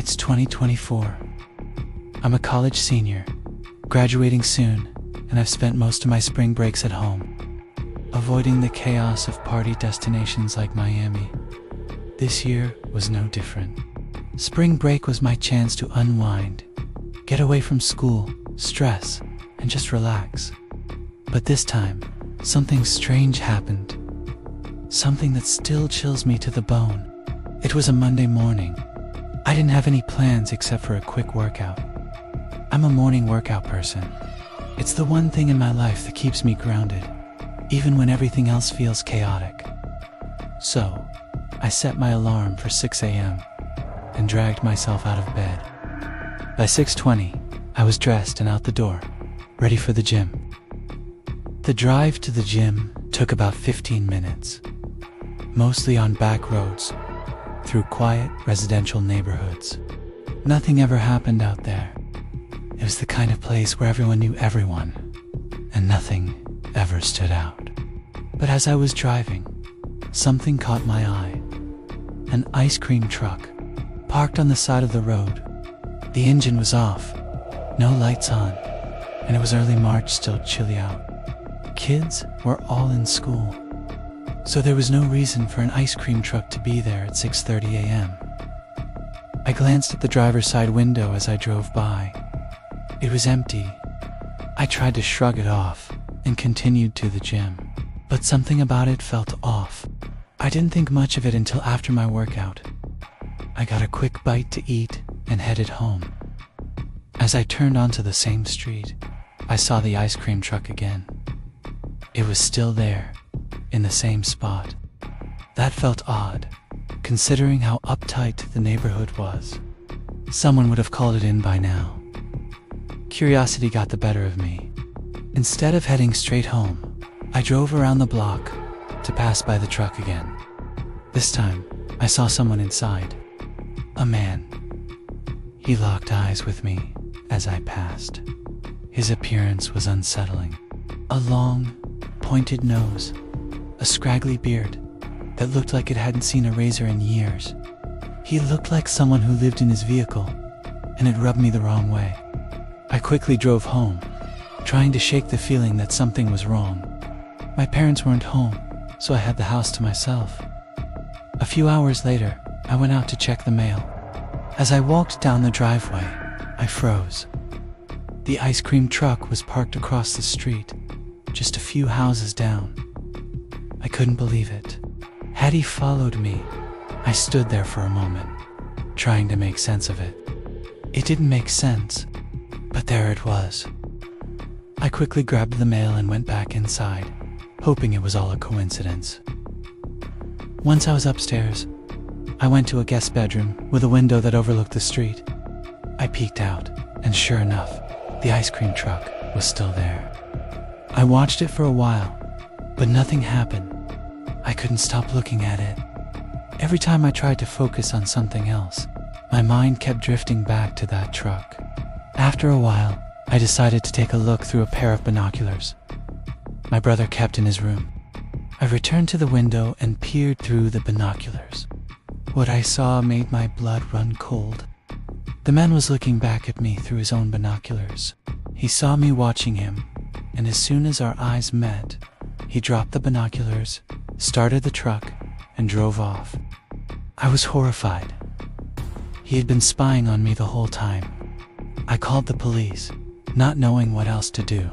It's 2024. I'm a college senior, graduating soon, and I've spent most of my spring breaks at home, avoiding the chaos of party destinations like Miami. This year was no different. Spring break was my chance to unwind, get away from school, stress, and just relax. But this time, something strange happened. Something that still chills me to the bone. It was a Monday morning. I didn't have any plans except for a quick workout. I'm a morning workout person. It's the one thing in my life that keeps me grounded, even when everything else feels chaotic. So, I set my alarm for 6 a.m. and dragged myself out of bed. By 6:20, I was dressed and out the door, ready for the gym. The drive to the gym took about 15 minutes, mostly on back roads, through quiet residential neighborhoods. Nothing ever happened out there. It was the kind of place where everyone knew everyone, and nothing ever stood out. But as I was driving, something caught my eye. An ice cream truck, parked on the side of the road. The engine was off, no lights on, and it was early March, still chilly out. Kids were all in school, so there was no reason for an ice cream truck to be there at 6:30 a.m. I glanced at the driver's side window as I drove by. It was empty. I tried to shrug it off and continued to the gym, but something about it felt off. I didn't think much of it until after my workout. I got a quick bite to eat and headed home. As I turned onto the same street, I saw the ice cream truck again. It was still there, in the same spot. That felt odd, considering how uptight the neighborhood was. Someone would have called it in by now. Curiosity got the better of me. Instead of heading straight home, I drove around the block to pass by the truck again. This time, I saw someone inside. A man. He locked eyes with me as I passed. His appearance was unsettling. A long, pointed nose, a scraggly beard that looked like it hadn't seen a razor in years. He looked like someone who lived in his vehicle, and it rubbed me the wrong way. I quickly drove home, trying to shake the feeling that something was wrong. My parents weren't home, so I had the house to myself. A few hours later, I went out to check the mail. As I walked down the driveway, I froze. The ice cream truck was parked across the street, just a few houses down. I couldn't believe it. Had he followed me? I stood there for a moment, trying to make sense of it. It didn't make sense, but there it was. I quickly grabbed the mail and went back inside, hoping it was all a coincidence. Once I was upstairs, I went to a guest bedroom with a window that overlooked the street. I peeked out, and sure enough, the ice cream truck was still there. I watched it for a while, but nothing happened. I couldn't stop looking at it. Every time I tried to focus on something else, my mind kept drifting back to that truck. After a while, I decided to take a look through a pair of binoculars my brother kept in his room. I returned to the window and peered through the binoculars. What I saw made my blood run cold. The man was looking back at me through his own binoculars. He saw me watching him, and as soon as our eyes met, he dropped the binoculars, started the truck, and drove off. I was horrified. He had been spying on me the whole time. I called the police, not knowing what else to do.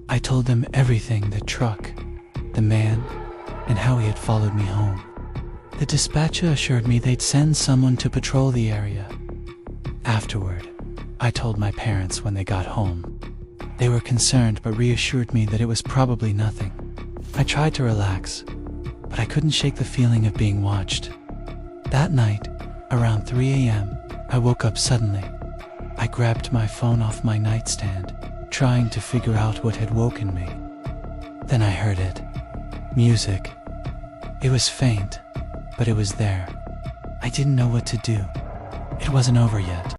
I told them everything: the truck, the man, and how he had followed me home. The dispatcher assured me they'd send someone to patrol the area. Afterward, I told my parents when they got home. They were concerned but reassured me that it was probably nothing. I tried to relax, but I couldn't shake the feeling of being watched. That night, around 3 a.m., I woke up suddenly. I grabbed my phone off my nightstand, trying to figure out what had woken me. Then I heard it. Music. It was faint, but it was there. I didn't know what to do. It wasn't over yet.